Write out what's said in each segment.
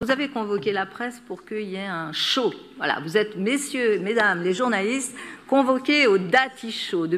Vous avez convoqué la presse pour qu'il y ait un show. Voilà, vous êtes, messieurs, mesdames, les journalistes, convoqués au Dati Show.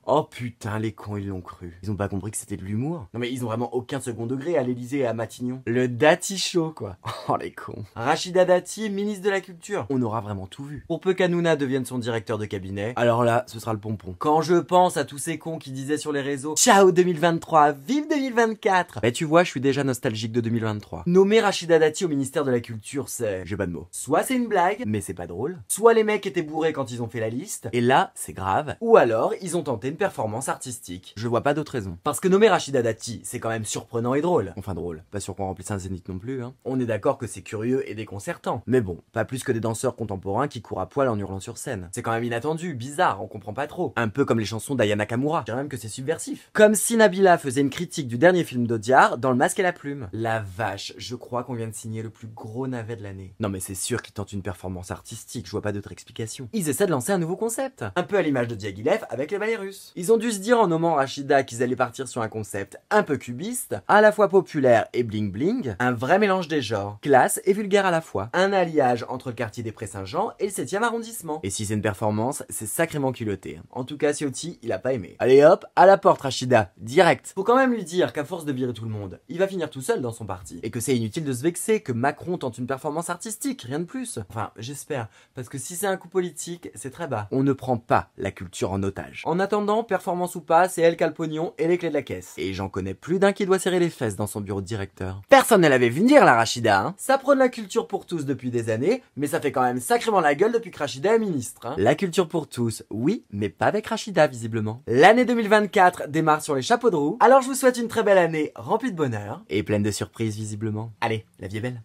Oh putain, les cons, ils l'ont cru. Ils ont pas compris que c'était de l'humour. Non mais ils ont vraiment aucun second degré à l'Elysée et à Matignon. Le Dati Show, quoi. Oh les cons. Rachida Dati, ministre de la Culture. On aura vraiment tout vu. Pour peu qu'Hanouna devienne son directeur de cabinet, alors là, ce sera le pompon. Quand je pense à tous ces cons qui disaient sur les réseaux « Ciao 2023, vive 2024 !» Bah tu vois, je suis déjà nostalgique de 2023. Nommer Rachida Dati au ministère de la Culture, c'est... j'ai pas de mots. Soit c'est une blague, mais c'est pas drôle. Soit les mecs étaient bourrés quand ils ont fait la liste, et là, c'est grave. Ou alors, ils ont tenté une performance artistique. Je vois pas d'autre raison. Parce que nommer Rachida Dati, c'est quand même surprenant et drôle. Enfin drôle, pas sûr qu'on remplisse un zénith non plus, hein. On est d'accord que c'est curieux et déconcertant. Mais bon, pas plus que des danseurs contemporains qui courent à poil en hurlant sur scène. C'est quand même inattendu, bizarre, on comprend pas trop. Un peu comme les chansons d'Aya Nakamura. Je dirais même que c'est subversif. Comme si Nabila faisait une critique du dernier film d'Audiard dans Le Masque et la Plume. La vache, je crois qu'on vient de signer le plus gros navet de l'année. Non mais c'est sûr qu'ils tentent une performance artistique, je vois pas d'autre explication. Ils essaient de lancer un nouveau concept. Un peu à l'image de Diaghilev avec les ballets russes. Ils ont dû se dire en nommant Rachida qu'ils allaient partir sur un concept un peu cubiste, à la fois populaire et bling bling, un vrai mélange des genres, classe et vulgaire à la fois. Un alliage entre le quartier des Prés-Saint-Jean et le 7e arrondissement. Et si c'est une performance, c'est sacrément culotté. En tout cas, Ciotti, il a pas aimé. Allez hop, à la porte Rachida, direct. Faut quand même lui dire qu'à force de virer tout le monde, il va finir tout seul dans son parti. Et que c'est inutile de se vexer, que Macron tente une performance artistique, rien de plus. Enfin, j'espère, parce que si c'est un coup politique, c'est très bas. On ne prend pas la culture en otage. En attendant, performance ou pas, c'est elle qui a le pognon et les clés de la caisse. Et j'en connais plus d'un qui doit serrer les fesses dans son bureau de directeur. Personne ne l'avait vu venir la Rachida, hein. Ça prône la culture pour tous depuis des années, mais ça fait quand même sacrément la gueule depuis que Rachida est ministre, hein. La culture pour tous, oui, mais pas avec Rachida visiblement. L'année 2024 démarre sur les chapeaux de roue, alors je vous souhaite une très belle année remplie de bonheur et pleine de surprises visiblement. Allez, la vie est belle.